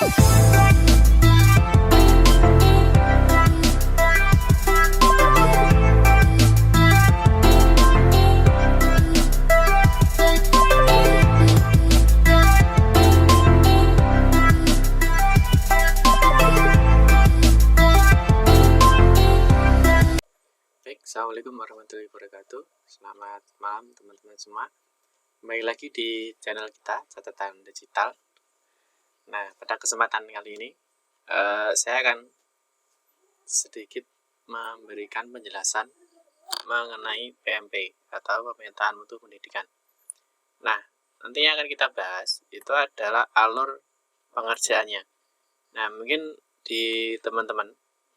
Assalamualaikum warahmatullahi wabarakatuh. Selamat malam teman-teman semua. Kembali lagi di channel kita, Catatan Digital. Nah, pada kesempatan kali ini saya akan sedikit memberikan penjelasan mengenai PMP atau Pemetaan Mutu Pendidikan. Nah, nantinya akan kita bahas itu adalah alur pengerjaannya. Nah, mungkin di teman-teman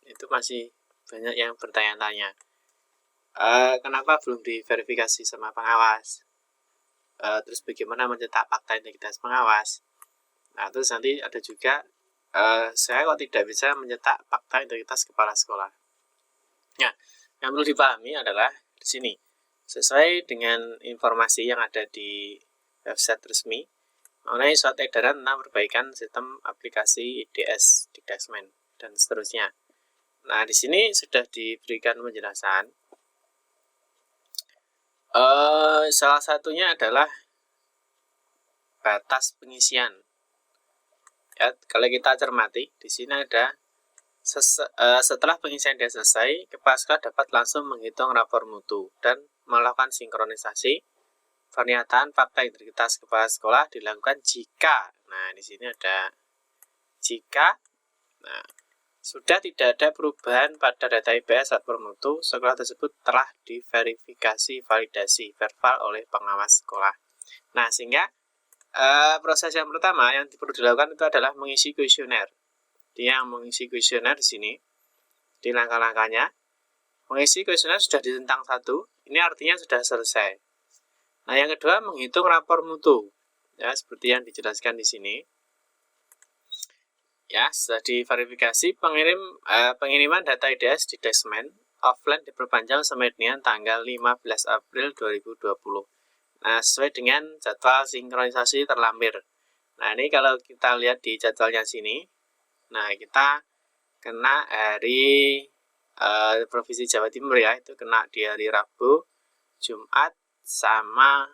itu masih banyak yang bertanya-tanya. Kenapa belum diverifikasi sama pengawas? Terus bagaimana mencetak fakta integritas pengawas? Nah, terus nanti ada juga saya kok tidak bisa mencetak fakta integritas kepala sekolah. Nah, yang perlu dipahami adalah di sini sesuai dengan informasi yang ada di website resmi mengenai surat edaran tentang perbaikan sistem aplikasi IDS, Dikdasmen, dan seterusnya. Nah, di sini sudah diberikan penjelasan. Salah satunya adalah batas pengisian. Ya, kalau kita cermati, di sini ada setelah pengisian dia selesai, kepala sekolah dapat langsung menghitung rapor mutu dan melakukan sinkronisasi pernyataan fakta integritas kepala sekolah dilakukan jika. Nah, di sini ada jika. Nah, sudah tidak ada perubahan pada data IPS rapor mutu, sekolah tersebut telah diverifikasi validasi verbal oleh pengawas sekolah. Nah, sehingga proses yang pertama yang perlu dilakukan itu adalah mengisi kuesioner. Dia yang mengisi kuesioner di sini, di langkah-langkahnya. Mengisi kuesioner sudah di tentang 1, ini artinya sudah selesai. Nah, yang kedua menghitung rapor mutu. Ya, seperti yang dijelaskan di sini. Ya, sudah diverifikasi pengiriman data IDS di Dikdasmen offline diperpanjang sampai dengan tanggal 15 April 2020. Nah, sesuai dengan jadwal sinkronisasi terlampir. Nah, ini kalau kita lihat di jadwalnya sini, nah kita kena hari Provinsi Jawa Timur ya, itu kena di hari Rabu, Jumat, sama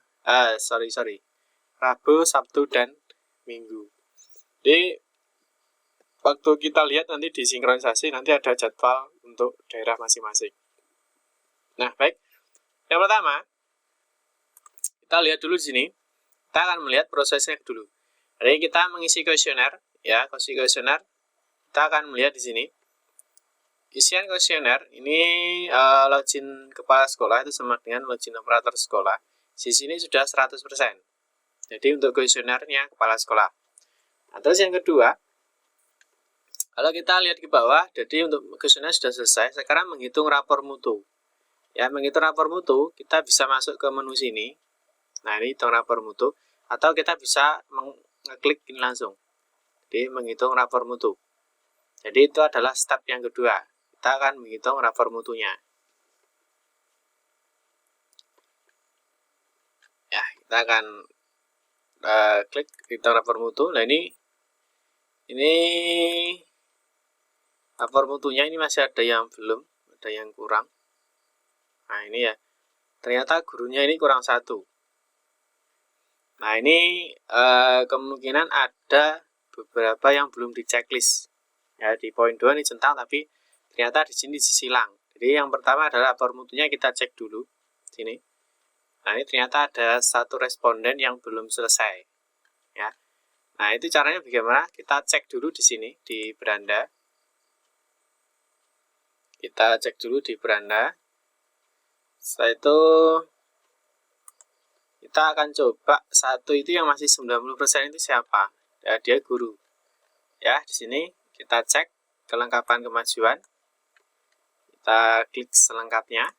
Rabu, Sabtu, dan Minggu. Jadi waktu kita lihat nanti di sinkronisasi, nanti ada jadwal untuk daerah masing-masing. Nah, baik. Yang pertama, kita lihat dulu di sini. Kita akan melihat prosesnya dulu. Jadi kita mengisi kuesioner, ya, kuesioner. Kita akan melihat di sini. Isian kuesioner ini login kepala sekolah itu sama dengan login operator sekolah. Di sini sudah 100%. Jadi untuk kuesionernya kepala sekolah. Nah, terus yang kedua, kalau kita lihat ke bawah, jadi untuk kuesioner sudah selesai. Sekarang menghitung rapor mutu. Ya, menghitung rapor mutu, kita bisa masuk ke menu sini. Nah, ini hitung rapor mutu. Atau kita bisa mengklik ini langsung. Jadi, menghitung rapor mutu. Jadi, itu adalah step yang kedua. Kita akan menghitung rapor mutunya. Ya, kita akan klik hitung rapor mutu. Nah, ini rapor mutunya ini masih ada yang belum, ada yang kurang. Nah, ini ya. Ternyata gurunya ini kurang 1. Nah, ini kemungkinan ada beberapa yang belum di checklist. Ya, di poin 2 ini centang, tapi ternyata di sini silang. Jadi yang pertama adalah rapor mutunya kita cek dulu. Sini. Nah, ini ternyata ada 1 responden yang belum selesai. Ya. Nah, itu caranya bagaimana? Kita cek dulu di sini, di beranda. Kita cek dulu di beranda. Setelah itu kita akan coba 1 itu yang masih 90% itu siapa? Ya, dia guru. Ya, di sini kita cek kelengkapan kemajuan. Kita klik selengkapnya.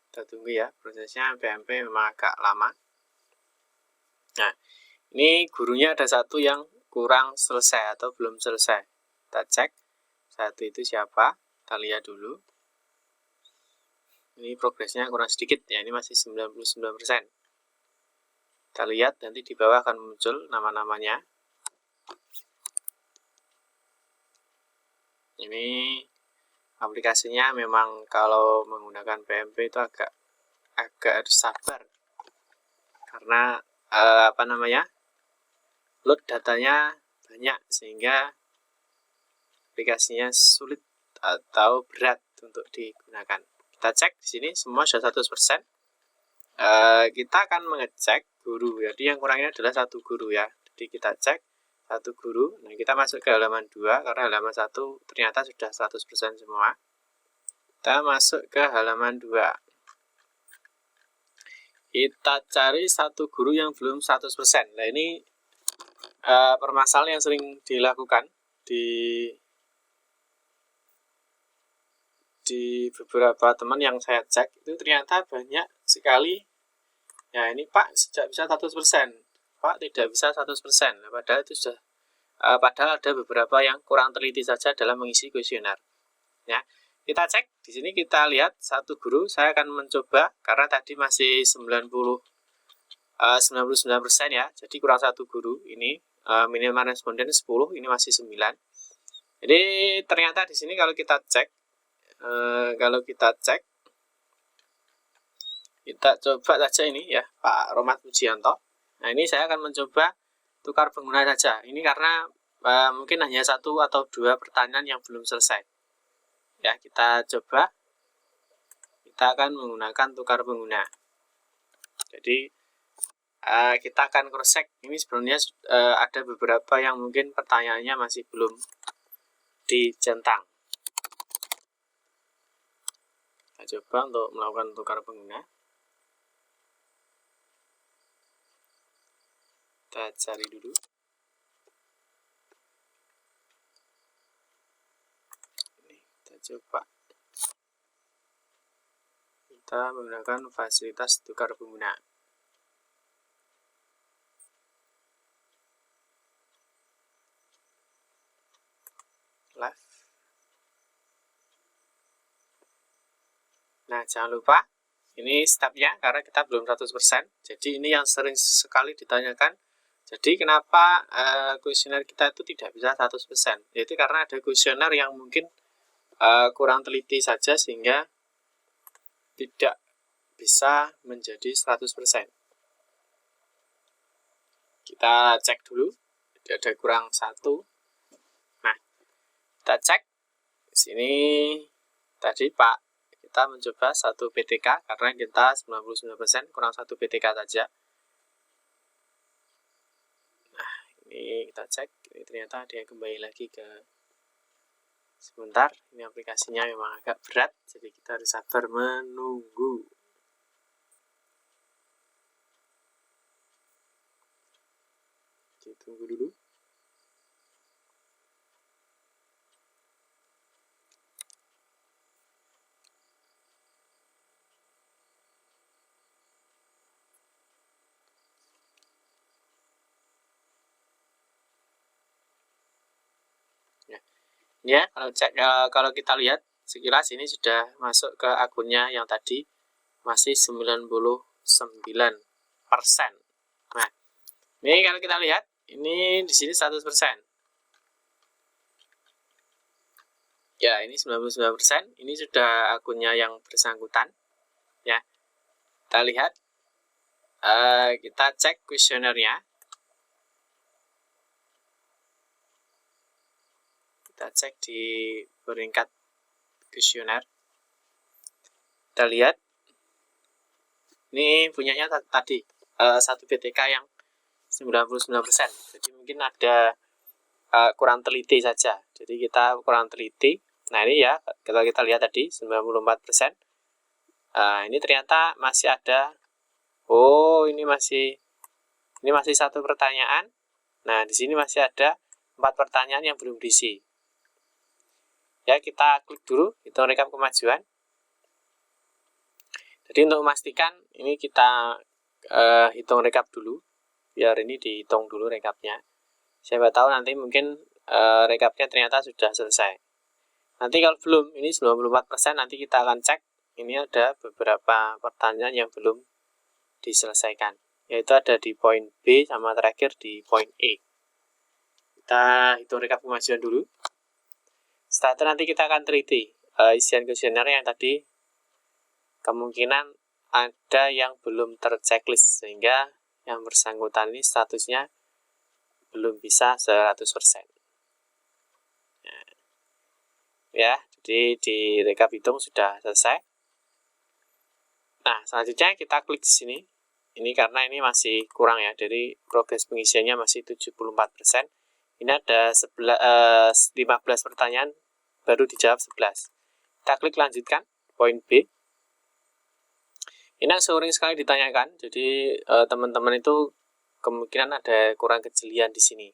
Kita tunggu ya, prosesnya PMP memang agak lama. Nah, ini gurunya ada 1 yang kurang selesai atau belum selesai. Kita cek 1 itu siapa, kita lihat dulu. Ini progresnya kurang sedikit ya, ini masih 99%. Kita lihat nanti di bawah akan muncul nama-namanya. Ini aplikasinya memang kalau menggunakan PMP itu agak harus sabar karena load datanya banyak sehingga aplikasinya sulit atau berat untuk digunakan. Kita cek di sini semua sudah 100%. Kita akan mengecek guru, jadi yang kurangnya adalah satu guru ya. Jadi kita cek satu guru. Nah, kita masuk ke halaman 2 karena halaman 1 ternyata sudah 100% semua. Kita masuk ke halaman 2. Kita cari satu guru yang belum 100%. Nah, ini permasalahan yang sering dilakukan di beberapa teman yang saya cek itu ternyata banyak sekali. Ya, ini Pak sejak bisa 100%, Pak tidak bisa 100%. Nah, padahal itu sudah padahal ada beberapa yang kurang teliti saja dalam mengisi kuesioner. Ya, kita cek di sini, kita lihat satu guru. Saya akan mencoba karena tadi masih 99% ya, jadi kurang satu guru. Ini minimal responden 10, ini masih 9. Jadi ternyata di sini kalau kita cek, kita coba saja ini ya, Pak Romat Pujianto. Nah, ini saya akan mencoba tukar pengguna saja. Ini karena mungkin hanya 1 atau 2 pertanyaan yang belum selesai. Ya, kita coba. Kita akan menggunakan tukar pengguna. Jadi kita akan cross check. Ini sebenarnya ada beberapa yang mungkin pertanyaannya masih belum dicentang. Kita coba untuk melakukan tukar pengguna. Kita cari dulu. Ini kita coba. Kita menggunakan fasilitas tukar pengguna. Live. Nah, jangan lupa ini stepnya karena kita belum 100%. Jadi ini yang sering sekali ditanyakan. Jadi kenapa kuesioner kita itu tidak bisa 100%? Yaitu karena ada kuesioner yang mungkin kurang teliti saja sehingga tidak bisa menjadi 100%. Kita cek dulu, ada kurang 1. Nah, kita cek di sini tadi Pak, kita mencoba 1 PTK karena kita 99%, kurang 1 PTK saja. Nah, ini kita cek, ini ternyata dia kembali lagi ke sebentar. Ini aplikasinya memang agak berat, jadi kita harus sabar menunggu. Tunggu dulu. Ya, kalau kita lihat sekilas ini sudah masuk ke akunnya yang tadi masih 99%. Nah, ini kalau kita lihat ini di sini 100%. Ya, ini 99%. Ini sudah akunnya yang bersangkutan. Ya, kita lihat. Kita cek kuesionernya. Kita cek di peringkat kuesioner. Kita lihat. Ini punyanya tadi 1 PTK yang 99%. Jadi mungkin ada kurang teliti saja. Jadi kita kurang teliti. Nah, ini ya, kalau kita lihat tadi 94%. Ini ternyata masih ada. Oh, ini masih 1 pertanyaan. Nah, di sini masih ada 4 pertanyaan yang belum diisi. Ya, kita klik dulu, hitung rekap kemajuan. Jadi untuk memastikan ini kita hitung rekap dulu, biar ini dihitung dulu rekapnya. Siapa tahu nanti mungkin rekapnya ternyata sudah selesai. Nanti kalau belum, ini 94%, nanti kita akan cek ini ada beberapa pertanyaan yang belum diselesaikan, yaitu ada di poin B sama terakhir di poin E. Kita hitung rekap kemajuan dulu. Setelah itu nanti kita akan teliti isian kuesioner yang tadi kemungkinan ada yang belum terchecklist, sehingga yang bersangkutan ini statusnya belum bisa 100%. Ya, jadi di rekap hitung sudah selesai. Nah, selanjutnya kita klik di sini. Ini karena ini masih kurang ya, jadi progres pengisiannya masih 74%. Ini ada 15 pertanyaan, baru dijawab 11. Kita klik lanjutkan, poin B. Ini yang sering sekali ditanyakan, jadi teman-teman itu kemungkinan ada kurang kejelian di sini.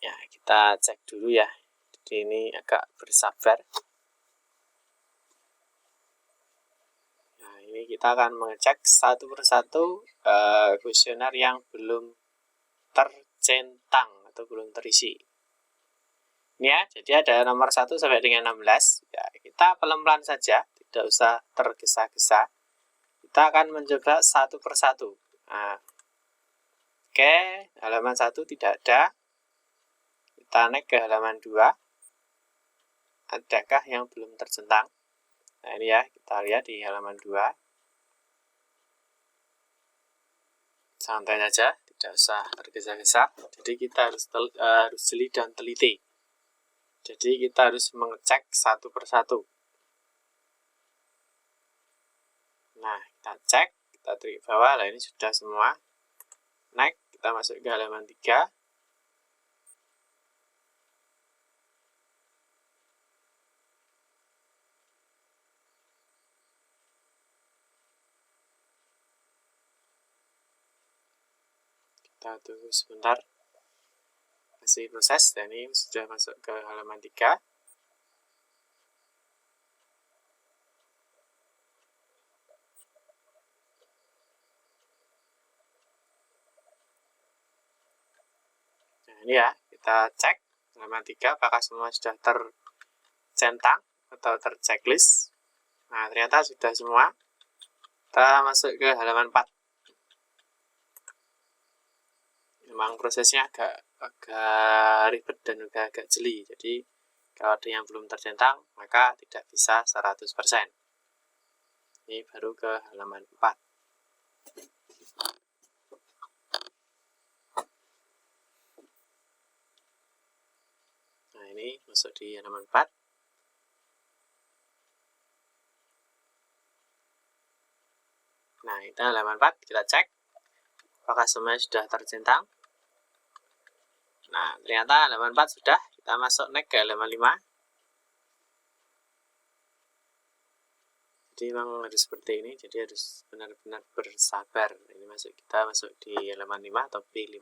Ya, kita cek dulu ya. Jadi ini agak bersabar. Nah, ini kita akan mengecek satu persatu kuesioner yang belum tercentang atau belum terisi. Ini ya, jadi ada nomor 1 sampai dengan 16. Ya, kita pelan-pelan saja, tidak usah tergesa-gesa. Kita akan mencoba satu persatu. Nah, oke, halaman 1 tidak ada. Kita naik ke halaman 2. Adakah yang belum tercentang? Nah, ini ya, kita lihat di halaman 2. Santai saja, tidak usah tergesa-gesa. Jadi kita harus jeli dan teliti. Jadi kita harus mengecek satu persatu. Nah, kita cek, kita tarik bawah. Nah, ini sudah semua. Naik, kita masuk ke halaman 3. Kita tunggu sebentar, masih proses, dan ini sudah masuk ke halaman 3. Nah, ini ya, kita cek halaman 3 apakah semua sudah tercentang atau terchecklist. Nah, ternyata sudah semua. Kita masuk ke halaman 4. Memang prosesnya agak ribet dan juga agak jeli. Jadi kalau ada yang belum tercentang, maka tidak bisa 100%. Ini baru ke halaman 4. Nah, ini masuk di halaman 4. Nah, itu halaman 4. Kita cek apakah semuanya sudah tercentang. Nah, ternyata halaman 4 sudah. Kita masuk naik ke halaman 5. Jadi memang harus seperti ini. Jadi harus benar-benar bersabar. Ini kita masuk di halaman 5 atau B5.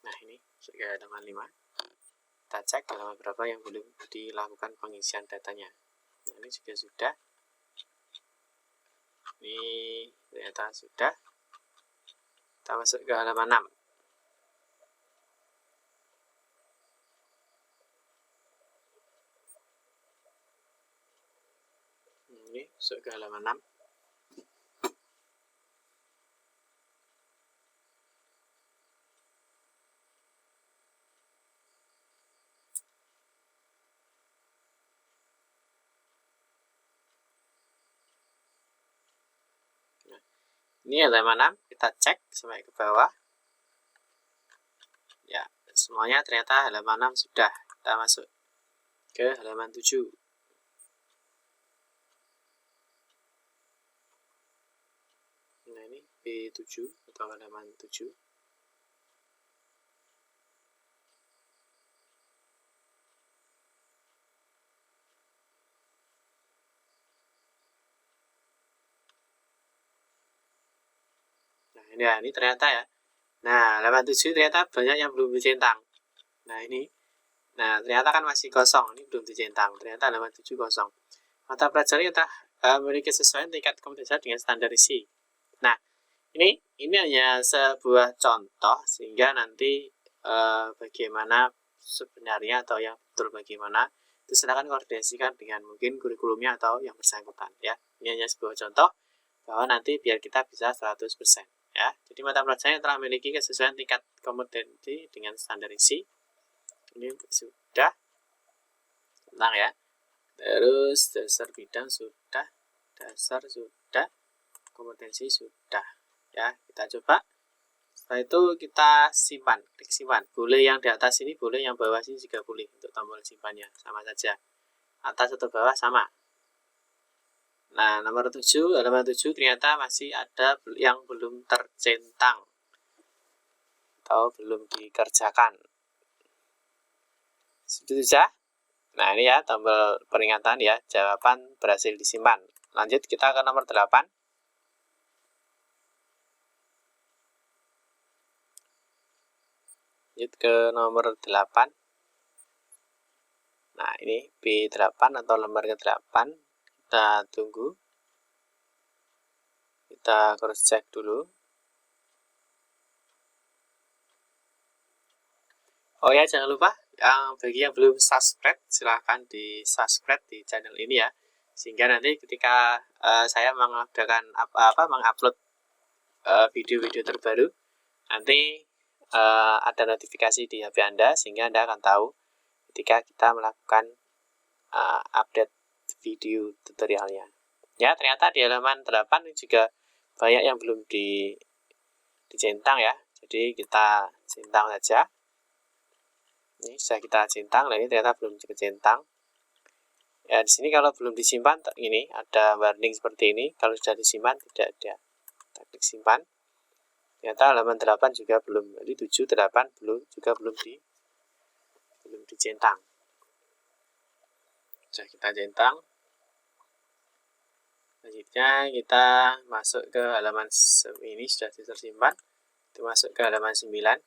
Nah, ini masuk ke halaman 5. Kita cek halaman berapa yang belum dilakukan pengisian datanya. Nah, ini juga sudah. Ini ternyata sudah. Kita masuk ke halaman 6. Ini masuk ke halaman 6. Ini halaman 6, kita cek sampai ke bawah. Ya, semuanya ternyata halaman 6 sudah. Kita masuk ke halaman 7. Nah, ini B7 atau halaman 7. Nah, ini ternyata ya. Nah, halaman 7 ternyata banyak yang belum dicentang. Nah, ini. Nah, ternyata kan masih kosong. Ini belum dicentang. Ternyata halaman 7 kosong. Mata pelajaran kita memiliki sesuai tingkat kompetensi dengan standar isi. Nah, Ini hanya sebuah contoh sehingga nanti bagaimana sebenarnya atau yang betul bagaimana itu silakan koordinasikan dengan mungkin kurikulumnya atau yang bersangkutan ya. Ini hanya sebuah contoh bahwa nanti biar kita bisa 100% ya. Jadi mata pelajaran yang telah memiliki kesesuaian tingkat kompetensi dengan standar isi ini sudah tentang ya. Terus dasar bidang sudah, dasar sudah, kompetensi sudah ya. Kita coba. Setelah itu kita simpan, klik simpan. Boleh yang di atas ini, boleh yang bawah sini juga boleh untuk tombol simpannya, sama saja. Atas atau bawah sama. Nah, nomor 7, halaman 7 ternyata masih ada yang belum tercentang atau belum dikerjakan. Sudah saja. Nah, ini ya tombol peringatan ya, jawaban berhasil disimpan. Lanjut kita ke nomor 8. Lanjut ke nomor 8. Nah, ini B8 atau lembar ke-8. Kita tunggu. Kita cross check dulu. Oh ya, jangan lupa bagi yang belum subscribe, silahkan di subscribe di channel ini ya. Sehingga nanti ketika saya mengupload video-video terbaru, nanti ada notifikasi di HP Anda sehingga Anda akan tahu ketika kita melakukan update video tutorialnya. Ya, ternyata di halaman 8 juga banyak yang belum dicentang ya. Jadi kita centang saja. Ini sudah kita centang, nah ini ternyata belum dicentang. Ya, di sini kalau belum disimpan, ini ada warning seperti ini. Kalau sudah disimpan, tidak ada. Kita klik simpan. Ternyata halaman 8 juga belum, jadi 7, 8 juga belum dicentang. Sudah kita centang. Selanjutnya kita masuk ke halaman ini sudah tersimpan. Kita masuk ke halaman 9.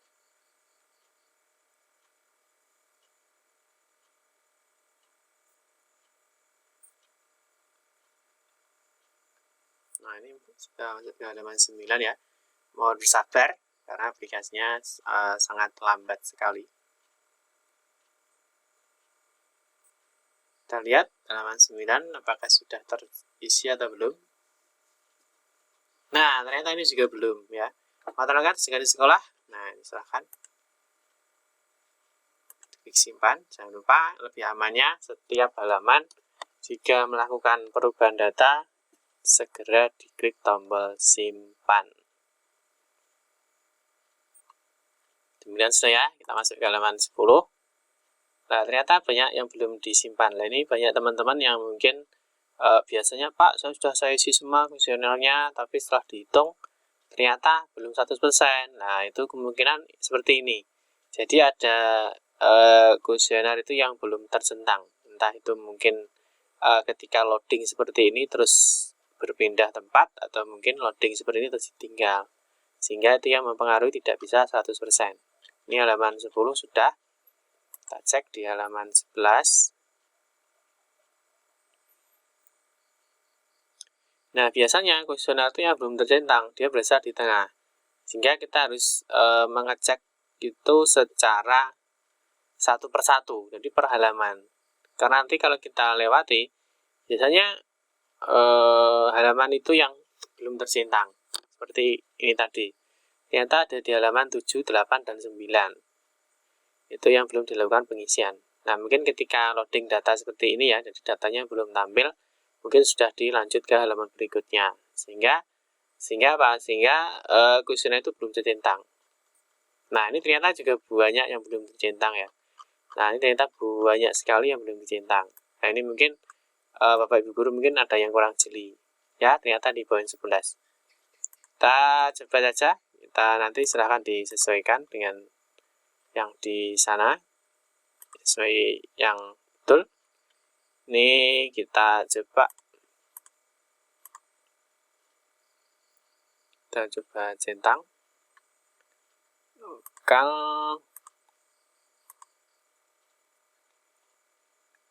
Nah, ini sudah masuk ke halaman 9 ya. Mohon bersabar karena aplikasinya sangat lambat sekali. Kita lihat halaman 9 apakah sudah terisi atau belum. Nah, ternyata ini juga belum ya. Mata pelajaran sekali sekolah. Nah, ini silahkan klik simpan. Jangan lupa lebih amannya setiap halaman jika melakukan perubahan data segera diklik tombol simpan. Kemudian sudah ya, kita masuk ke halaman 10. Nah, ternyata banyak yang belum disimpan. Nah, ini banyak teman-teman yang mungkin biasanya, Pak, saya isi semua kuesionernya, tapi setelah dihitung, ternyata belum 100%. Nah, itu kemungkinan seperti ini. Jadi ada kuesioner itu yang belum tercentang. Entah itu mungkin ketika loading seperti ini terus berpindah tempat, atau mungkin loading seperti ini terus ditinggal. Sehingga itu yang mempengaruhi tidak bisa 100%. Ini halaman 10 sudah. Kita cek di halaman 11. Nah, biasanya kuesioner itu yang belum tercentang, dia berada di tengah. Sehingga kita harus mengecek itu secara satu persatu, jadi per halaman. Karena nanti kalau kita lewati, biasanya halaman itu yang belum tercentang. Seperti ini tadi. Ternyata ada di halaman 7, 8, dan 9. Itu yang belum dilakukan pengisian. Nah, mungkin ketika loading data seperti ini ya, jadi datanya belum tampil, mungkin sudah dilanjut ke halaman berikutnya. Sehingga kuesioner itu belum tercentang. Nah, ini ternyata juga banyak yang belum tercentang ya. Nah, ini ternyata banyak sekali yang belum tercentang. Nah, ini mungkin Bapak Ibu Guru mungkin ada yang kurang jeli. Ya, ternyata di poin 11. Kita coba saja. Kita nanti silahkan disesuaikan dengan yang di sana, sesuai yang betul. Ini kita coba centang.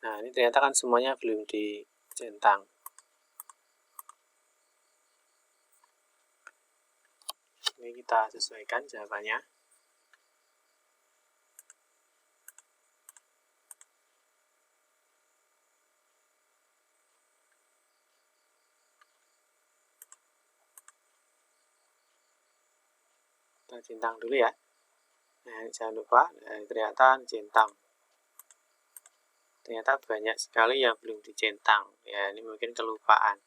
Nah, ini ternyata kan semuanya belum dicentang. ini kita sesuaikan jawabannya. Kita centang dulu ya. Nah, jangan lupa, ternyata centang. Ternyata banyak sekali yang belum dicentang. Ya, ini mungkin kelupaan.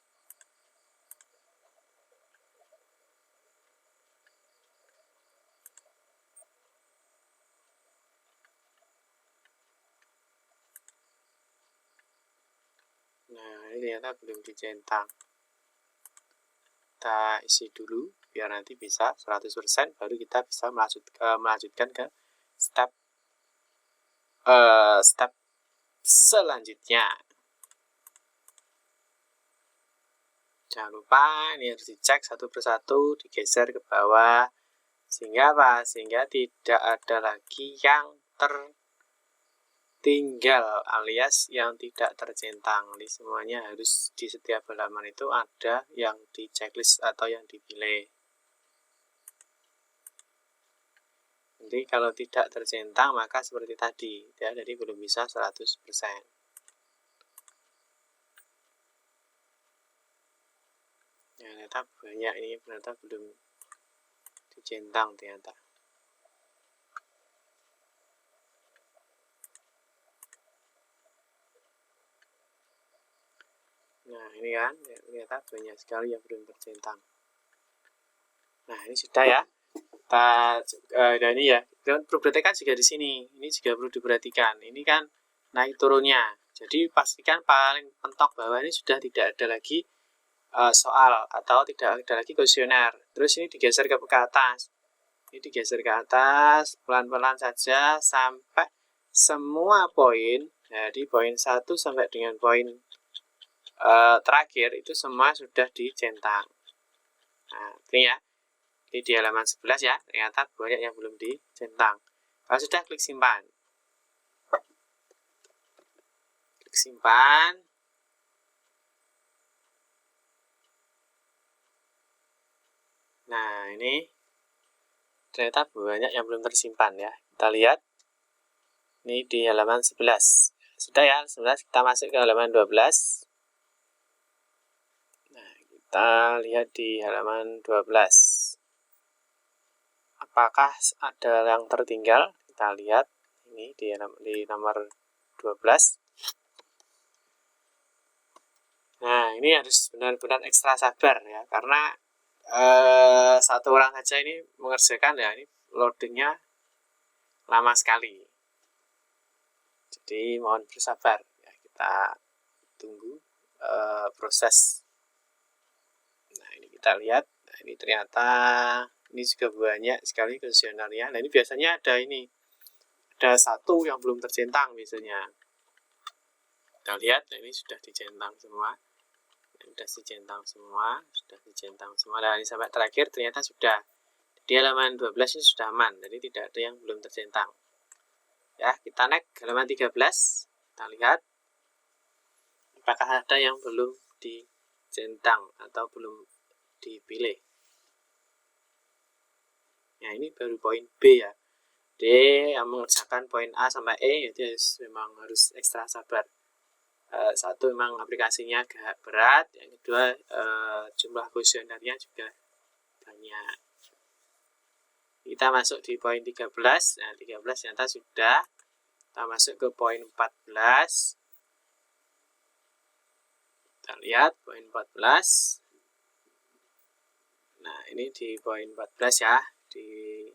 Nah, ini ternyata belum dicentang. Kita isi dulu biar nanti bisa 100%, baru kita bisa melanjutkan ke step selanjutnya. Jangan lupa ini harus dicek satu persatu, digeser ke bawah, sehingga apa? Sehingga tidak ada lagi yang tertinggal alias yang tidak tercentang. Jadi semuanya harus di setiap halaman itu ada yang di checklist atau yang dipilih. Jadi kalau tidak tercentang maka seperti tadi ya, jadi belum bisa 100%. Ya, ternyata banyak ini ternyata belum dicentang ternyata. Nah, ini kan ternyata banyak sekali yang belum tercentang. Nah, ini sudah ya. Nah ini ya, perhatikan juga di sini. Ini juga perlu diperhatikan. Ini kan naik turunnya. Jadi pastikan paling mentok bahwa ini sudah tidak ada lagi soal atau tidak ada lagi kuesioner. Terus ini digeser ke atas. Ini digeser ke atas, pelan-pelan saja sampai semua poin, dari poin 1 sampai dengan poin terakhir itu semua sudah dicentang. Nah, ini ya. Ini di halaman 11 ya, ternyata banyak yang belum dicentang. Kalau sudah, klik simpan. Klik simpan. Nah, ini ternyata banyak yang belum tersimpan ya. Kita lihat. Ini di halaman 11. Sudah ya, 11 kita masuk ke halaman 12. Nah, kita lihat di halaman 12. Apakah ada yang tertinggal? Kita lihat ini di nomor 12. Nah, ini harus benar-benar ekstra sabar ya, karena satu orang saja ini mengerjakan ya, ini loadingnya lama sekali. Jadi mohon bersabar ya, kita tunggu proses. Nah, ini kita lihat, nah, ini ternyata ini juga banyak sekali kuesionernya. Nah, ini biasanya ada satu yang belum tercentang biasanya. Kita lihat, nah, ini sudah dicentang semua. Sudah dicentang semua. Dan ini sampai terakhir ternyata sudah. Di halaman 12 ini sudah aman, jadi tidak ada yang belum tercentang. Ya, kita naik ke halaman 13. Kita lihat apakah ada yang belum dicentang atau belum dipilih. Ya, ini baru poin B ya. D yang mengerjakan poin A sampai E, itu memang harus ekstra sabar. Satu, memang aplikasinya agak berat. Yang kedua, jumlah kuesionernya juga banyak. Kita masuk di poin 13. Nah, 13 ternyata sudah. Kita masuk ke poin 14. Kita lihat poin 14. Nah, ini di poin 14 ya, di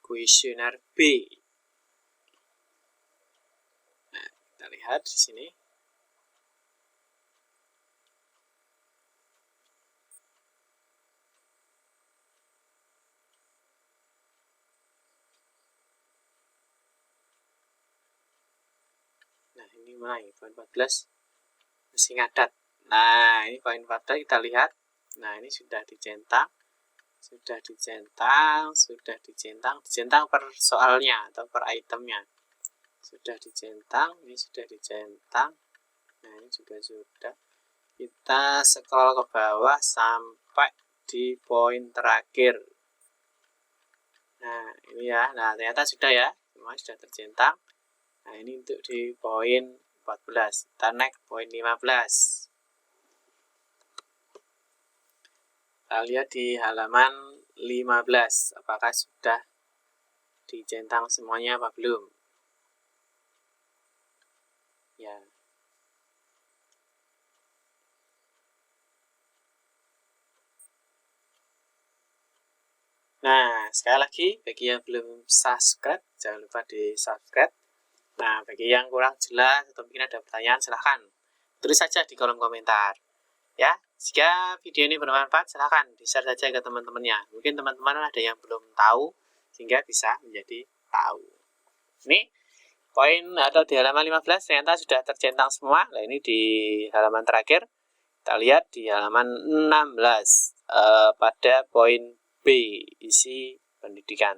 kuesioner B. Nah, kita lihat di sini. Nah, ini mulai poin 14 masih ngadat. Nah, ini poin 14 kita lihat. Nah, ini sudah dicentang per soalnya atau per itemnya. Sudah dicentang, ini sudah dicentang. Nah, ini juga sudah. Kita scroll ke bawah sampai di poin terakhir. Nah, ini ya. Nah, ternyata sudah ya. Semua sudah tercentang. Nah, ini untuk di poin 14. Kita naik poin 15. Kita lihat di halaman 15. Apakah sudah dicentang semuanya apa belum? Ya. Nah, sekali lagi, bagi yang belum subscribe, jangan lupa di subscribe. Nah, bagi yang kurang jelas atau mungkin ada pertanyaan, silahkan tulis saja di kolom komentar. Ya, jika video ini bermanfaat, silahkan di-share saja ke teman-temannya. Mungkin teman-teman ada yang belum tahu, sehingga bisa menjadi tahu. Ini poin atau di halaman 15 ternyata sudah tercentang semua. Nah, ini di halaman terakhir. Kita lihat di halaman 16 pada poin B, isi pendidikan.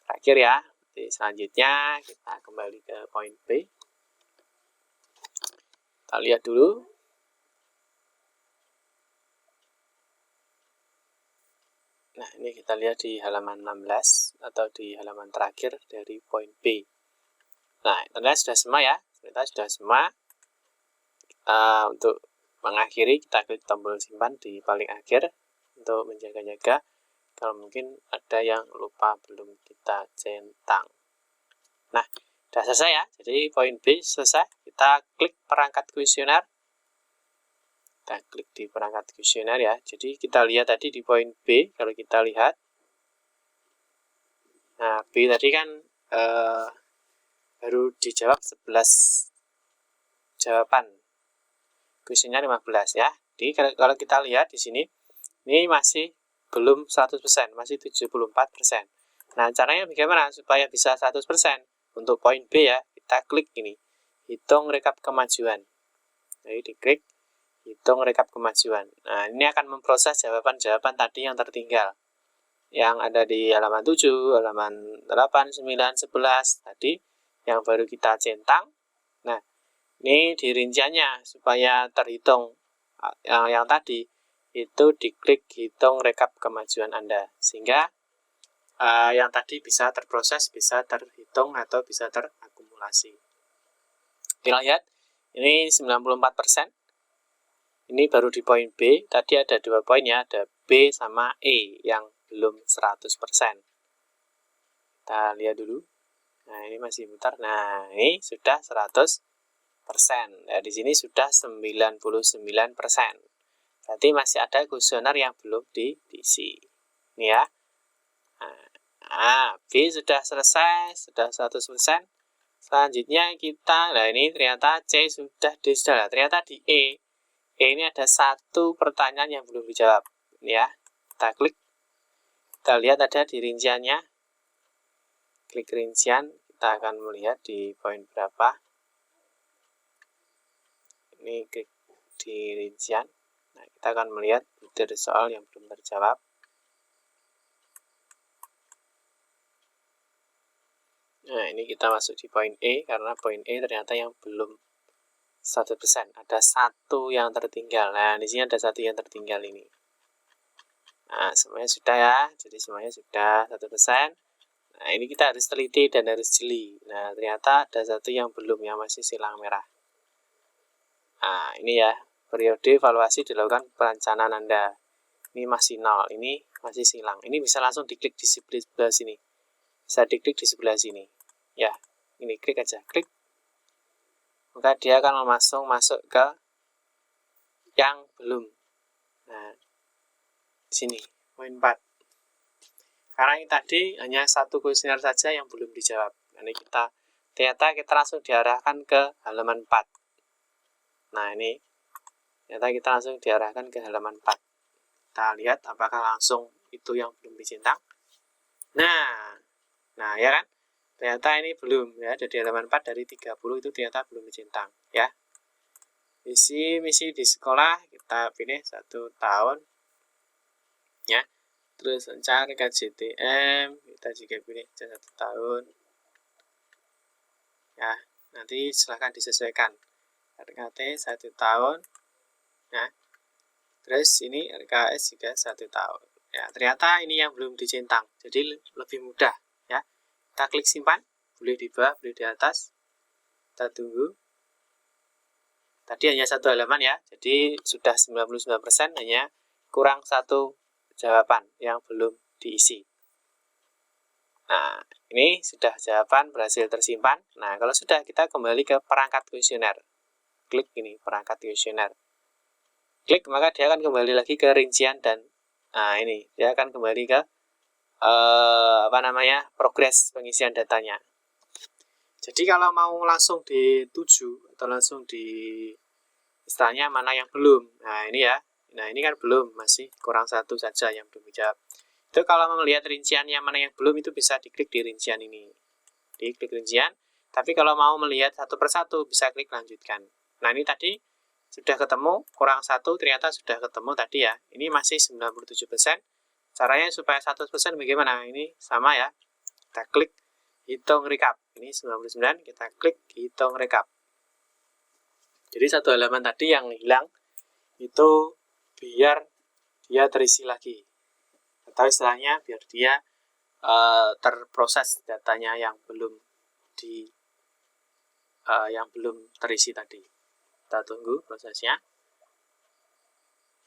Terakhir ya. Jadi selanjutnya kita kembali ke poin B. Kita lihat dulu. Nah, ini kita lihat di halaman 16 atau di halaman terakhir dari poin B. Nah, ternyata sudah semua ya. Ternyata sudah semua. Untuk mengakhiri, kita klik tombol simpan di paling akhir untuk menjaga-jaga kalau mungkin ada yang lupa belum kita centang. Nah, sudah selesai ya. Jadi poin B selesai. Kita klik perangkat kuesioner. Kita klik di perangkat kuesioner ya. Jadi kita lihat tadi di poin B, kalau kita lihat. Nah, B tadi kan baru dijawab 11 jawaban. Kuesioner 15 ya. Jadi kalau kita lihat di sini, ini masih belum 100%, masih 74%. Nah, caranya bagaimana supaya bisa 100%? Untuk poin B ya, kita klik ini, hitung rekap kemajuan. Jadi diklik, hitung rekap kemajuan. Nah, ini akan memproses jawaban-jawaban tadi yang tertinggal. Yang ada di halaman 7, halaman 8, 9, 11 tadi, yang baru kita centang. Nah, ini di rinciannya supaya terhitung yang tadi, itu diklik hitung rekap kemajuan Anda. Sehingga yang tadi bisa terproses, bisa terhitung, atau bisa terakumulasi. Kita lihat, ini 94%. Ini baru di poin B. Tadi ada 2 poin ya, ada B sama E yang belum 100%. Kita lihat dulu. Nah, ini masih mutar. Nah, ini sudah 100%. Nah, di sini sudah 99%. Berarti masih ada kuesioner yang belum diisi. Ini ya. Nah, B sudah selesai, sudah 100%. Selanjutnya kita, nah ini ternyata C sudah sudah. Ternyata di E ini ada satu pertanyaan yang belum dijawab. Ini ya, kita klik. Kita lihat ada di rinciannya. Klik rincian, kita akan melihat di poin berapa. Ini klik di rincian. Nah, kita akan melihat dari soal yang belum terjawab. Nah, ini kita masuk di poin E, karena poin E ternyata yang belum 100%. Ada satu yang tertinggal. Nah, di sini ada satu yang tertinggal ini. Nah, semuanya sudah ya. Jadi semuanya sudah 100%. Nah, ini kita harus teliti dan harus jeli. Nah, ternyata ada satu yang belum, yang masih silang merah. Nah, ini ya. Periode evaluasi dilakukan perencanaan Anda. Ini masih 0, ini masih silang. Ini bisa langsung diklik di sebelah sini. Bisa diklik di sebelah sini. Ya, ini klik aja, klik. Maka dia akan langsung masuk ke yang belum. Nah, sini, poin 4. Karena ini tadi hanya satu kuesioner saja yang belum dijawab. Ini ternyata kita langsung diarahkan ke halaman 4. Nah, ini ternyata kita langsung diarahkan ke halaman 4. Kita lihat apakah langsung itu yang belum dicentang. Nah ya kan? Ternyata ini belum ya. Jadi halaman 4 dari 30 itu ternyata belum dicentang ya. Misi di sekolah kita pilih 1 tahun ya. Terus mencari KJTM kita juga pilih 1 tahun ya. Nanti silahkan disesuaikan. RKT 1 tahun ya. Terus ini RKS juga 1 tahun. Ya, ternyata ini yang belum dicentang, jadi lebih mudah ya. Kita klik simpan, boleh di bawah, boleh di atas. Kita tunggu. Tadi hanya satu halaman ya, jadi sudah 99%, hanya kurang satu jawaban yang belum diisi. Nah, ini sudah jawaban berhasil tersimpan. Nah, kalau sudah, kita kembali ke perangkat kuesioner. Klik ini, perangkat kuesioner. Klik, maka dia akan kembali lagi ke rincian dan ini dia akan kembali ke progres pengisian datanya. Jadi kalau mau langsung dituju atau langsung di istilahnya mana yang belum, nah ini ya, nah ini kan belum, masih kurang satu saja yang belum dijawab. Itu kalau melihat rinciannya mana yang belum, itu bisa diklik di rincian ini, diklik rincian. Tapi kalau mau melihat satu persatu, bisa klik lanjutkan. Nah ini tadi sudah ketemu, kurang satu, ternyata sudah ketemu tadi ya. Ini masih 97%. Caranya supaya 100% bagaimana? Ini sama ya. Kita klik hitung rekap. Ini 99, kita klik hitung rekap. Jadi satu halaman tadi yang hilang, itu biar dia terisi lagi. Atau istilahnya biar dia terproses datanya yang belum terisi tadi. Kita tunggu prosesnya.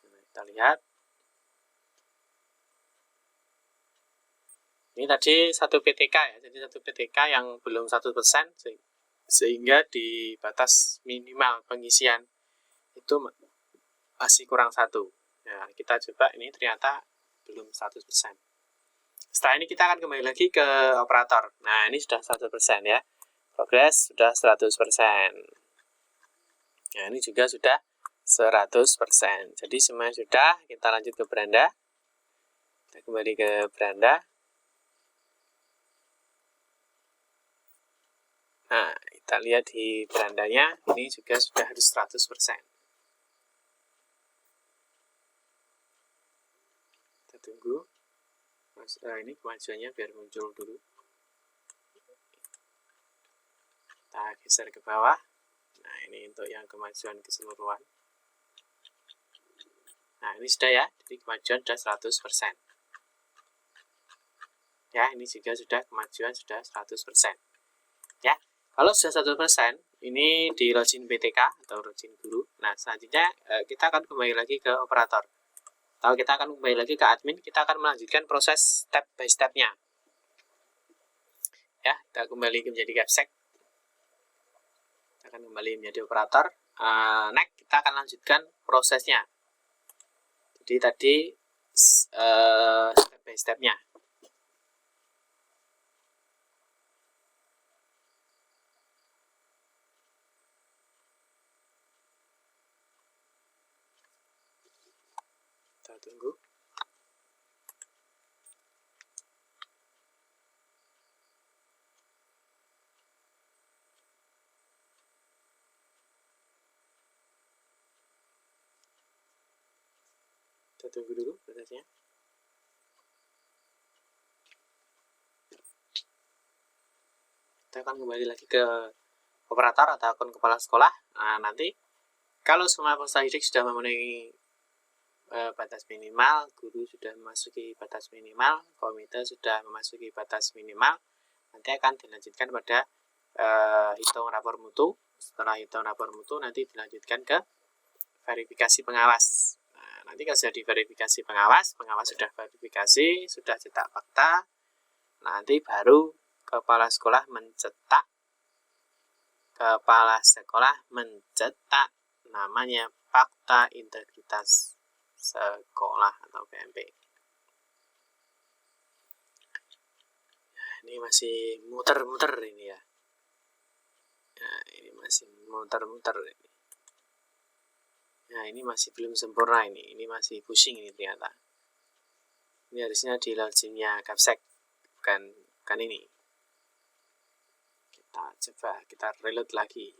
Kita lihat. Ini tadi satu PTK ya, jadi satu PTK yang belum 100%, sehingga di batas minimal pengisian itu masih kurang satu. Nah, kita coba ini ternyata belum 100%. Setelah ini kita akan kembali lagi ke operator. Nah, ini sudah 100% ya. Progres sudah 100%. Nah, ini juga sudah 100%. Jadi semuanya sudah, kita lanjut ke beranda. Kita kembali ke beranda. Nah, kita lihat di berandanya, ini juga sudah harus 100%. Kita tunggu. Ini kemajuannya biar muncul dulu. Kita geser ke bawah. Nah, ini untuk yang kemajuan keseluruhan. Nah, ini sudah ya, jadi kemajuan sudah 100%. Ya, ini juga sudah kemajuan sudah 100%. Ya, kalau sudah 100%, ini di login BTK atau login guru. Nah, selanjutnya kita akan kembali lagi ke operator. Atau kita akan kembali lagi ke admin, kita akan melanjutkan proses step by step-nya. Ya, kita kembali menjadi Capsec. Kita akan kembali menjadi operator. Next, kita akan lanjutkan prosesnya. Jadi tadi step by step-nya. Kita tunggu. Kita tunggu dulu prosesnya. Kita akan kembali lagi ke operator atau akun kepala sekolah. Nah, nanti kalau semua peserta didik sudah memenuhi batas minimal, guru sudah memasuki batas minimal, komite sudah memasuki batas minimal, nanti akan dilanjutkan pada hitung rapor mutu. Setelah hitung rapor mutu, nanti dilanjutkan ke verifikasi pengawas. Nah, nanti kalau sudah diverifikasi pengawas sudah verifikasi, sudah cetak fakta, nanti baru kepala sekolah mencetak namanya fakta integritas sekolah atau PMP. Nah, ini masih muter-muter ini ya. Nah, ini masih muter-muter ini. Nah, ini masih belum sempurna ini. Ini masih pusing ini ternyata. Ini harusnya di loginnya Capsec, bukan ini. Kita coba, kita reload lagi.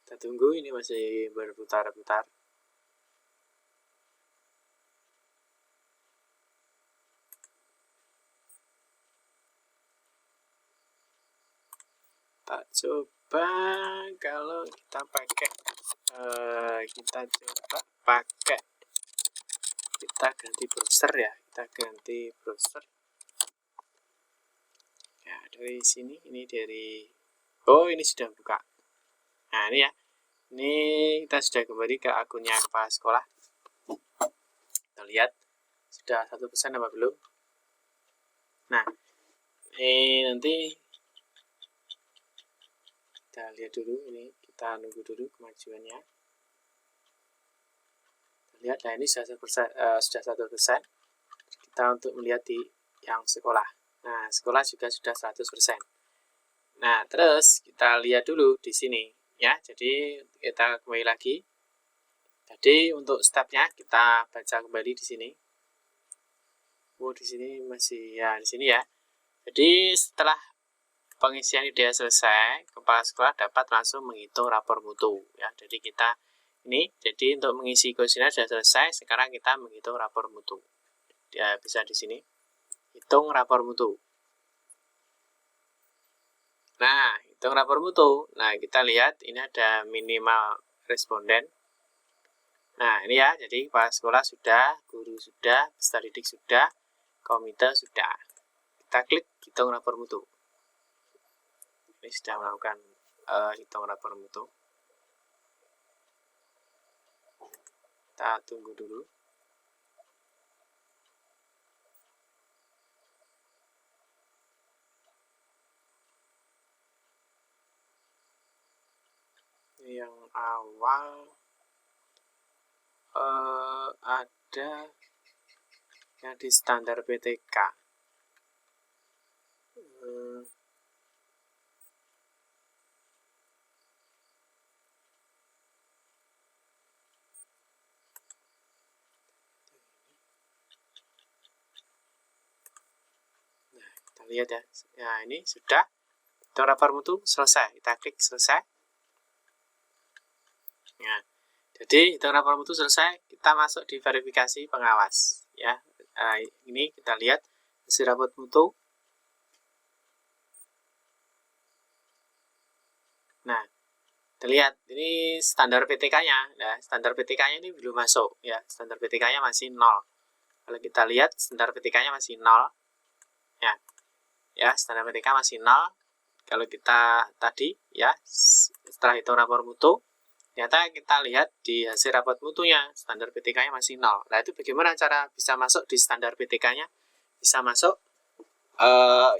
Kita tunggu, ini masih berputar-putar. Kita coba coba kalau kita pakai kita ganti browser ya, ya dari sini, ini dari ini sudah buka. Nah ini ya, ini kita sudah kembali ke akunnya kepala sekolah. Kita lihat sudah 1% apa belum. Nah ini nanti kita lihat dulu, ini kita nunggu dulu kemajuannya. Kita lihat, nah ini sudah 1%. Kita untuk melihat di yang sekolah. Nah, sekolah juga sudah 100%. Nah, terus kita lihat dulu di sini ya. Jadi kita kembali lagi. Jadi untuk stepnya kita baca kembali di sini. Di sini masih ya, di sini ya. Jadi setelah pengisian IDEA selesai, kepala sekolah dapat langsung menghitung rapor mutu ya. Jadi kita ini, jadi untuk mengisi kuesioner sudah selesai, sekarang kita menghitung rapor mutu. Ya, bisa di sini. Hitung rapor mutu. Nah, hitung rapor mutu. Nah, kita lihat ini ada minimal responden. Nah, ini ya, jadi kepala sekolah sudah, guru sudah, peserta didik sudah, komite sudah. Kita klik hitung rapor mutu. Ini sudah melakukan hitung rapor mutu. Kita tunggu dulu. Yang awal ada yang di standar PTK. Nah, kita lihat ya. Nah, ini sudah hitung rapor mutu selesai. Kita klik selesai. Nah, jadi hitung rapor mutu selesai, kita masuk di verifikasi pengawas ya. Ini kita lihat hasil rapor mutu. Nah, kita lihat ini standar PTK-nya. Nah, standar PTK-nya ini belum masuk ya. Standar PTK-nya masih 0. Kalau kita lihat standar PTK-nya masih 0. Ya. Ya, standar PTK masih 0. Kalau kita tadi ya, setelah hitung rapor mutu, ternyata kita lihat di hasil rapor mutunya standar PTK-nya masih 0. Nah, itu bagaimana cara bisa masuk di standar PTK-nya? Bisa masuk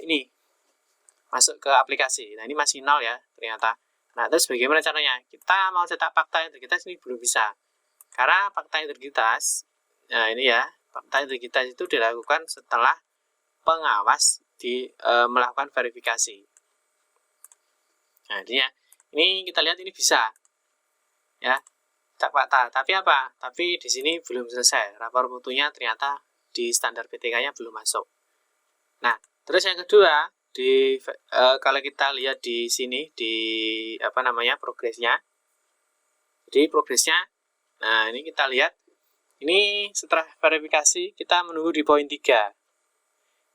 ini, masuk ke aplikasi. Nah, ini masih 0 ya ternyata. Nah, terus bagaimana caranya? Kita mau cetak fakta integritas ini belum bisa. Karena fakta integritas, nah ini ya, fakta integritas itu dilakukan setelah pengawas melakukan verifikasi. Nah, ini kita lihat ini bisa. Ya, cetak fakta. Tapi apa? Tapi di sini belum selesai. Rapor mutunya ternyata di standar PTK-nya belum masuk. Nah, terus yang kedua, kalau kita lihat di sini di progresnya. Jadi progresnya, nah ini kita lihat. Ini setelah verifikasi kita menunggu di poin 3.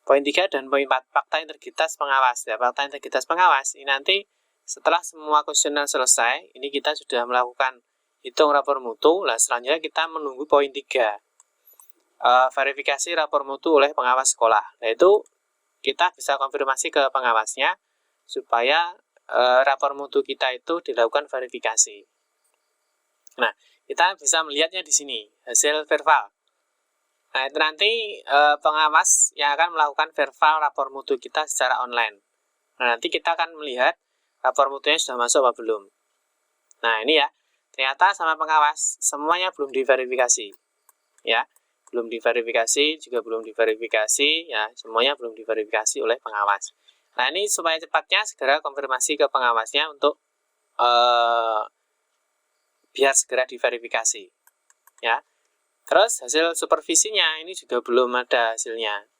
Poin 3 dan poin 4 fakta integritas pengawas. Ya, fakta integritas pengawas ini nanti setelah semua kuesioner selesai, ini kita sudah melakukan hitung rapor mutu. Nah, selanjutnya kita menunggu poin 3. Verifikasi rapor mutu oleh pengawas sekolah. Nah, itu kita bisa konfirmasi ke pengawasnya supaya rapor mutu kita itu dilakukan verifikasi. Nah, kita bisa melihatnya di sini, hasil verbal. Nah, itu nanti pengawas yang akan melakukan verbal rapor mutu kita secara online. Nah, nanti kita akan melihat rapor mutunya sudah masuk apa belum. Nah, ini ya, ternyata sama pengawas semuanya belum diverifikasi. Ya, belum diverifikasi, juga belum diverifikasi, ya, semuanya belum diverifikasi oleh pengawas. Nah, ini supaya cepatnya segera konfirmasi ke pengawasnya untuk biar segera diverifikasi. Ya. Terus hasil supervisinya ini juga belum ada hasilnya.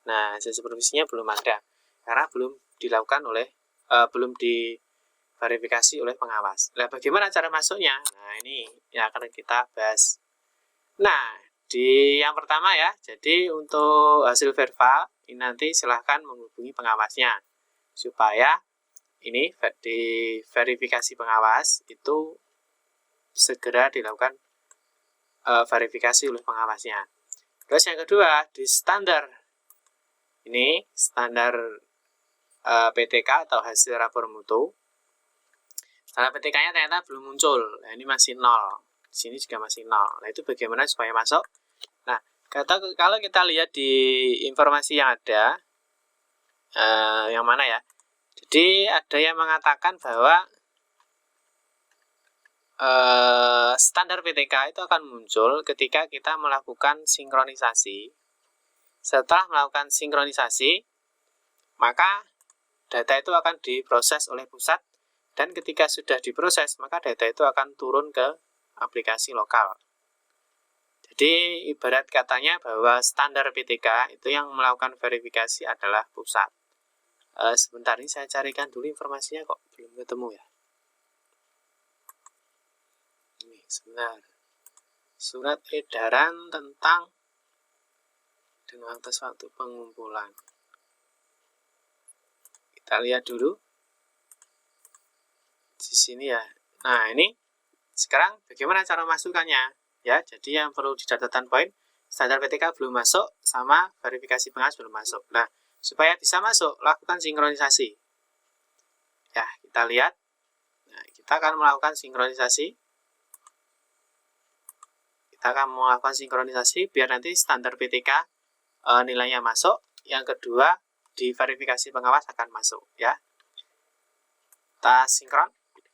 Nah, hasil supervisinya belum ada karena belum dilakukan belum diverifikasi oleh pengawas. Nah, bagaimana cara masuknya? Nah, ini yang akan kita bahas. Nah, di yang pertama ya, jadi untuk hasil verbal ini nanti silahkan menghubungi pengawasnya supaya ini di verifikasi pengawas itu segera dilakukan verifikasi oleh pengawasnya. Terus yang kedua, di standar ini, standar PTK atau hasil rapor mutu, standar PTK-nya ternyata belum muncul. Nah, ini masih 0. Di sini juga masih 0. Nah, itu bagaimana supaya masuk? Nah, kalau kita lihat di informasi yang ada, yang mana ya? Jadi ada yang mengatakan bahwa standar PTK itu akan muncul ketika kita melakukan sinkronisasi. Setelah melakukan sinkronisasi, maka data itu akan diproses oleh pusat, dan ketika sudah diproses, maka data itu akan turun ke aplikasi lokal. Jadi ibarat katanya bahwa standar PTK itu yang melakukan verifikasi adalah pusat. Sebentar, ini saya carikan dulu informasinya, kok belum ketemu ya. Ini sebentar. Surat edaran tentang dengan atas waktu pengumpulan. Kita lihat dulu di sini ya. Nah, ini sekarang bagaimana cara masukkannya? Ya, jadi yang perlu di catatan poin, standar PTK belum masuk sama verifikasi pengawas belum masuk. Nah, supaya bisa masuk, lakukan sinkronisasi. Ya, kita lihat. Nah, kita akan melakukan sinkronisasi. Biar nanti standar PTK nilainya masuk. Yang kedua, di verifikasi pengawas akan masuk. Ya, kita sinkron.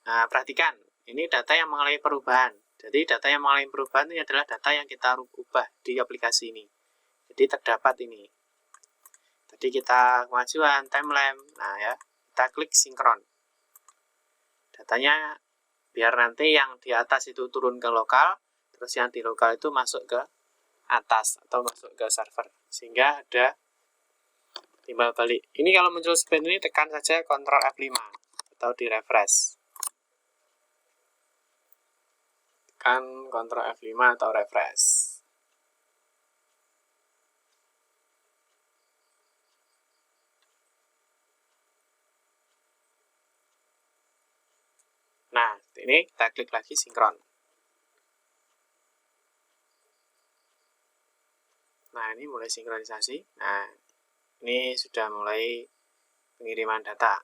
Nah, perhatikan, ini data yang mengalami perubahan. Jadi data yang mengalami perubahan ini adalah data yang kita ubah di aplikasi ini. Jadi terdapat ini. Tadi kita kemajuan, timeline. Nah ya, kita klik sinkron. Datanya biar nanti yang di atas itu turun ke lokal, terus yang di lokal itu masuk ke atas atau masuk ke server. Sehingga ada timbal balik. Ini kalau muncul seperti ini, tekan saja Ctrl F5 atau di refresh. Tekan Ctrl F5 atau refresh. Nah, ini kita klik lagi sinkron. Nah, ini mulai sinkronisasi. Nah, ini sudah mulai pengiriman data.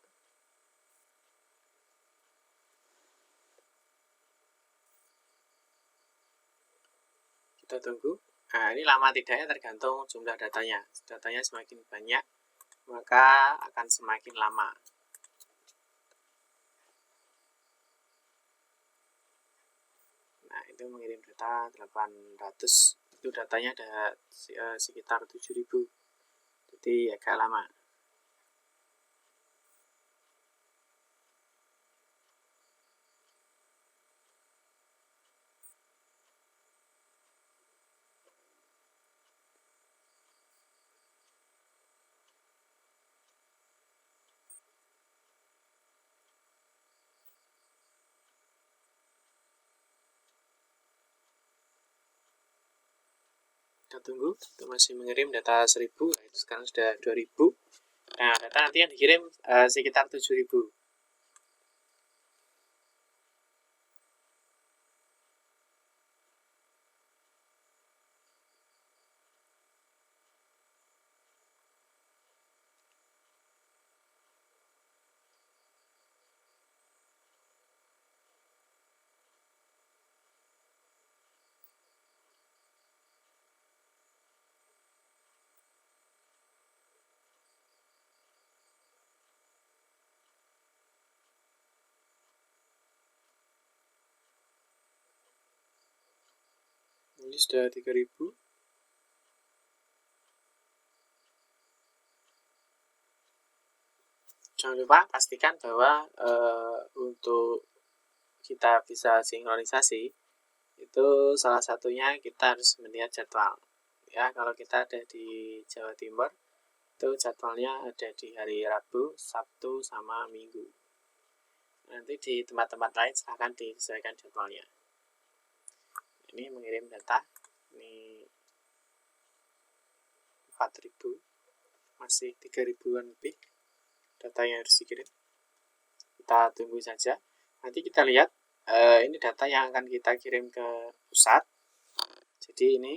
Kita tunggu. Nah, ini lama tidaknya tergantung jumlah datanya. Datanya semakin banyak, maka akan semakin lama. Nah, itu mengirim data 800. Itu datanya ada sekitar 7.000. Jadi agak lama. Kita tunggu, itu masih mengirim data 1.000, itu sekarang sudah 2.000. Nah, data nanti yang dikirim sekitar 7.000. Ini sudah 3.000. Jangan lupa pastikan bahwa untuk kita bisa sinkronisasi, itu salah satunya kita harus melihat jadwal. Ya, kalau kita ada di Jawa Timur, itu jadwalnya ada di hari Rabu, Sabtu, sama Minggu. Nanti di tempat-tempat lain silahkan disesuaikan jadwalnya. Ini mengirim data, ini 4.000, masih 3.000-an lebih data yang harus dikirim. kita tunggu saja. Nanti kita lihat ini data yang akan kita kirim ke pusat. Jadi ini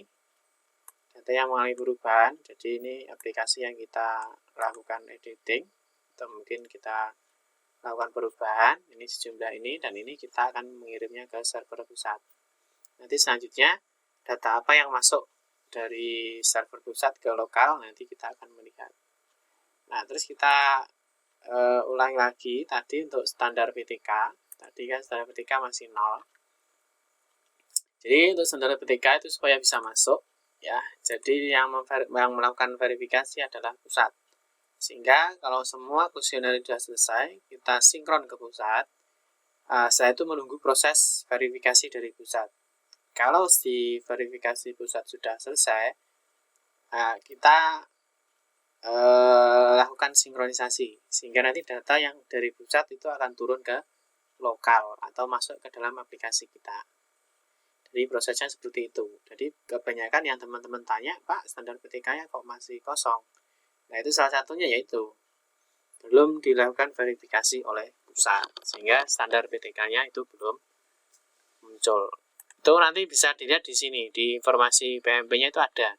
data yang mengalami perubahan. Jadi ini aplikasi yang kita lakukan editing, atau mungkin kita lakukan perubahan. Ini sejumlah ini, dan ini kita akan mengirimnya ke server pusat. Nanti selanjutnya data apa yang masuk dari server pusat ke lokal, nanti kita akan melihat. Nah, terus kita ulangi lagi tadi untuk standar PTK. Tadi kan standar PTK masih 0. Jadi untuk standar PTK itu supaya bisa masuk, ya. Jadi yang melakukan verifikasi adalah pusat. Sehingga kalau semua kuesioner sudah selesai, kita sinkron ke pusat. Setelah itu menunggu proses verifikasi dari pusat. Kalau di verifikasi pusat sudah selesai, kita lakukan sinkronisasi, sehingga nanti data yang dari pusat itu akan turun ke lokal atau masuk ke dalam aplikasi kita. Jadi prosesnya seperti itu. Jadi kebanyakan yang teman-teman tanya, Pak, standar PTK-nya kok masih kosong? Nah, itu salah satunya yaitu belum dilakukan verifikasi oleh pusat, sehingga standar PTK-nya itu belum muncul. Itu nanti bisa dilihat di sini, di informasi PMP-nya itu ada.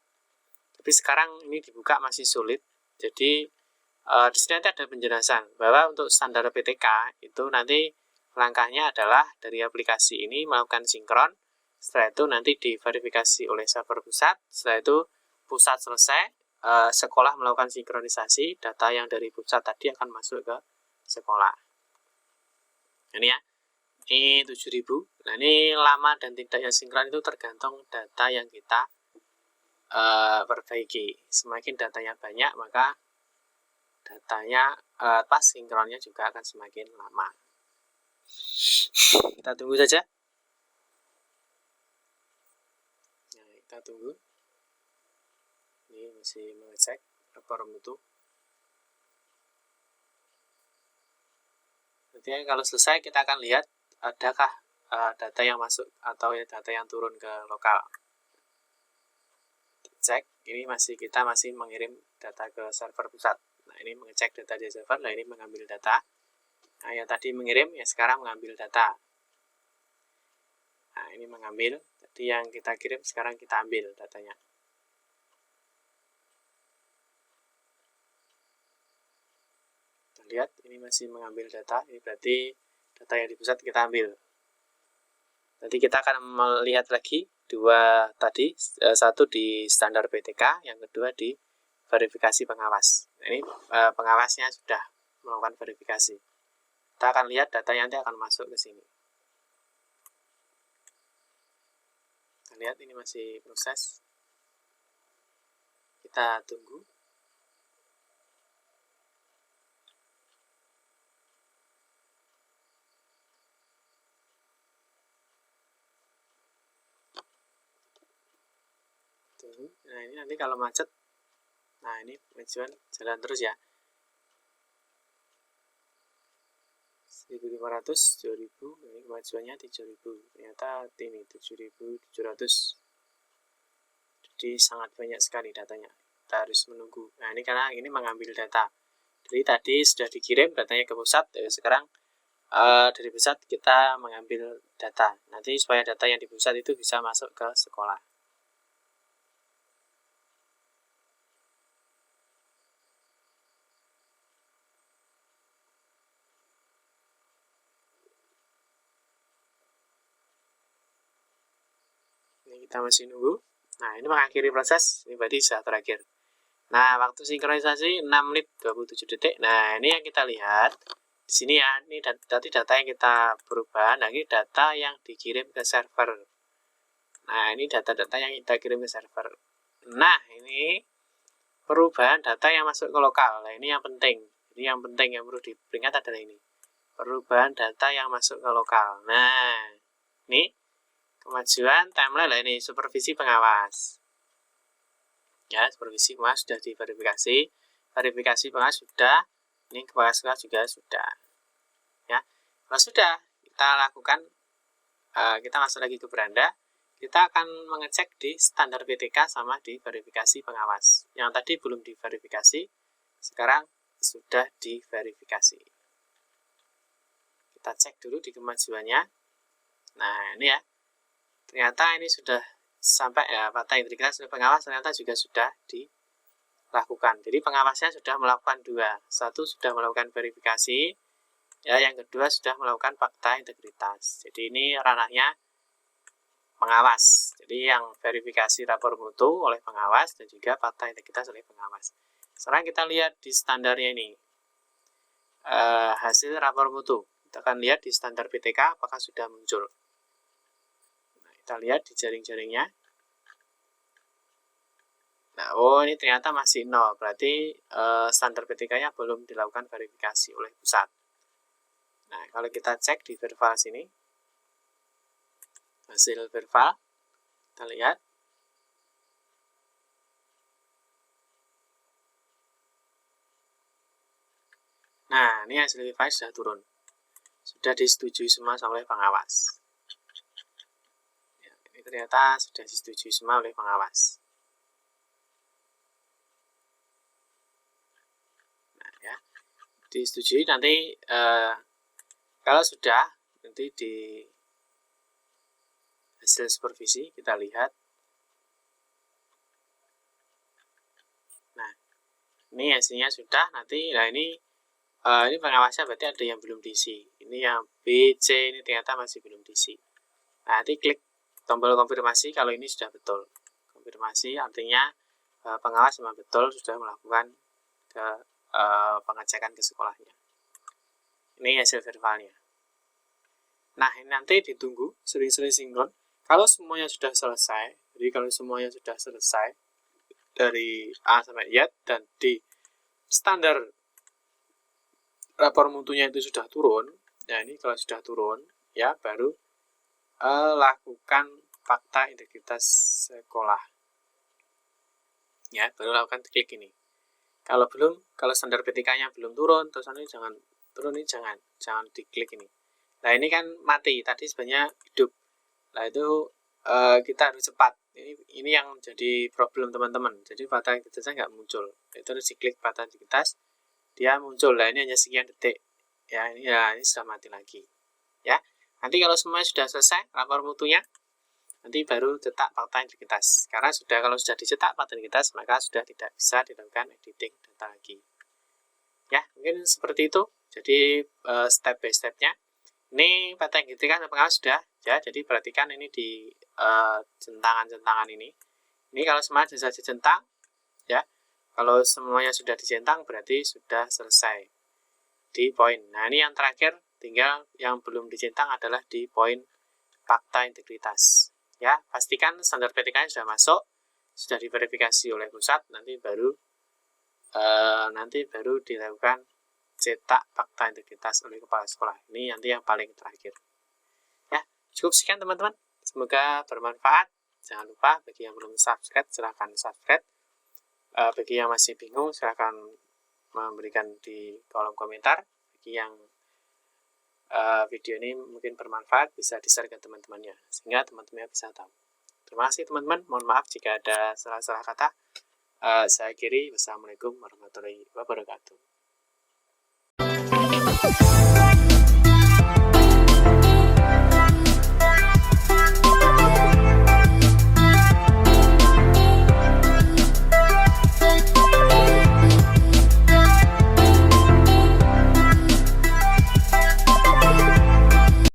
Tapi sekarang ini dibuka masih sulit. Jadi di sini nanti ada penjelasan bahwa untuk standar PTK itu nanti langkahnya adalah dari aplikasi ini melakukan sinkron. Setelah itu nanti diverifikasi oleh server pusat. Setelah itu pusat selesai, sekolah melakukan sinkronisasi, data yang dari pusat tadi akan masuk ke sekolah. Ini ya, ini 7000. Nah, ini lama dan tidaknya sinkron itu tergantung data yang kita perbaiki. Semakin datanya banyak, maka datanya pas sinkronnya juga akan semakin lama. Kita tunggu saja. Nah, kita tunggu. Ini masih mengecek rapor mutu. Nanti kalau selesai kita akan lihat adakah data yang masuk atau data yang turun ke lokal. Cek, ini kita masih mengirim data ke server pusat. Nah, ini mengecek data di server, nah ini mengambil data. Nah, yang tadi mengirim, ya sekarang mengambil data. Nah, ini mengambil, tadi yang kita kirim, sekarang kita ambil datanya. Kita lihat, ini masih mengambil data, ini berarti data yang di pusat kita ambil. Nanti kita akan melihat lagi dua tadi, satu di standar PTK, yang kedua di verifikasi pengawas. Nah, ini pengawasnya sudah melakukan verifikasi. Kita akan lihat data yang nanti akan masuk ke sini. Kita lihat ini masih proses. Kita tunggu. Nah, ini nanti kalau macet, nah ini kemajuan jalan terus ya. 1500, 2000, ini kemajuannya 3000. Ternyata ini 7700. Jadi sangat banyak sekali datanya. Kita harus menunggu. Nah, ini karena ini mengambil data. Jadi tadi sudah dikirim datanya ke pusat, sekarang dari pusat kita mengambil data. Nanti supaya data yang di pusat itu bisa masuk ke sekolah. Ini kita masih nunggu. Nah, ini mengakhiri proses, ini berarti sudah terakhir. Nah, waktu sinkronisasi 6 menit 27 detik. Nah, ini yang kita lihat. Di sini ya, ini tadi data yang kita berubah. Nah, ini data yang dikirim ke server. Nah, ini data-data yang kita kirim ke server. Nah, ini perubahan data yang masuk ke lokal. Nah, ini yang penting. Jadi yang penting yang perlu diperingat adalah ini. Perubahan data yang masuk ke lokal. Nah, ini kemajuan timeline, lah ini supervisi pengawas. Ya, supervisi pengawas sudah diverifikasi. Verifikasi pengawas sudah. Ini kepala sekolah juga sudah. Ya, kalau sudah kita lakukan, kita masuk lagi ke beranda. Kita akan mengecek di standar PTK sama di verifikasi pengawas. Yang tadi belum diverifikasi, sekarang sudah diverifikasi. Kita cek dulu di kemajuannya. Nah, ini ya. Ternyata ini sudah sampai ya, fakta integritas oleh pengawas ternyata juga sudah dilakukan. Jadi pengawasnya sudah melakukan dua. Satu sudah melakukan verifikasi, ya, yang kedua sudah melakukan fakta integritas. Jadi ini ranahnya pengawas. Jadi yang verifikasi rapor mutu oleh pengawas dan juga fakta integritas oleh pengawas. Sekarang kita lihat di standarnya ini. Hasil rapor mutu. Kita akan lihat di standar PTK apakah sudah muncul. Nah, kita lihat di jaring-jaringnya. Nah, oh ini ternyata masih 0. Berarti standar PTK-nya belum dilakukan verifikasi oleh pusat. Nah, kalau kita cek di verbal sini. Hasil verbal. Kita lihat. Nah, ini hasil verbal sudah turun. Sudah disetujui semua oleh pengawas. Ya, ini ternyata sudah disetujui semua oleh pengawas. Nah, ya, disetujui nanti kalau sudah nanti di hasil supervisi kita lihat. Nah, ini hasilnya sudah nanti. Nah, ini pengawasnya berarti ada yang belum diisi. Ini yang B, C ini ternyata masih belum diisi. Nah, nanti klik tombol konfirmasi kalau ini sudah betul. Konfirmasi artinya pengawas memang betul sudah melakukan pengecekan ke sekolahnya. Ini hasil verbalnya. Nah, ini nanti ditunggu sering-sering sinkron. Kalau semuanya sudah selesai, jadi kalau semuanya sudah selesai dari A sampai Y dan di standar rapor mutunya itu sudah turun, nah ini kalau sudah turun, ya baru lakukan fakta integritas sekolah. Ya, baru lakukan klik ini. Kalau belum, kalau standar PTK-nya belum turun, terus ini jangan turun, ini jangan diklik ini. Nah, ini kan mati, tadi sebenarnya hidup. Nah, itu kita harus cepat. Ini yang jadi problem teman-teman. Jadi fakta integritasnya nggak muncul. Itu harus diklik fakta integritas, dia muncul. Nah, ini hanya sekian detik. Ya, ini sudah mati lagi. Ya, nanti kalau semuanya sudah selesai rapor mutunya, nanti baru cetak fakta integritas. Karena kalau sudah dicetak fakta integritas, maka sudah tidak bisa dilakukan editing data lagi. Ya, mungkin seperti itu. Jadi step by stepnya. Ini fakta integritas pengawas sudah. Ya, jadi perhatikan ini di centangan-centangan ini. Ini kalau semuanya sudah dicentang, ya. Kalau semuanya sudah dicentang berarti sudah selesai di poin. Nah, ini yang terakhir, tinggal yang belum dicentang adalah di poin fakta integritas. Ya, pastikan standar PTK-nya sudah masuk, sudah diverifikasi oleh pusat, nanti baru dilakukan cetak fakta integritas oleh kepala sekolah. Ini nanti yang paling terakhir. Ya, cukup sekian teman-teman. Semoga bermanfaat. Jangan lupa bagi yang belum subscribe, silahkan subscribe. Bagi yang masih bingung, silahkan memberikan di kolom komentar. Bagi yang video ini mungkin bermanfaat, bisa di-share ke teman-temannya, sehingga teman-temannya bisa tahu. Terima kasih teman-teman, mohon maaf jika ada salah-salah kata. Saya akhiri, wassalamualaikum warahmatullahi wabarakatuh.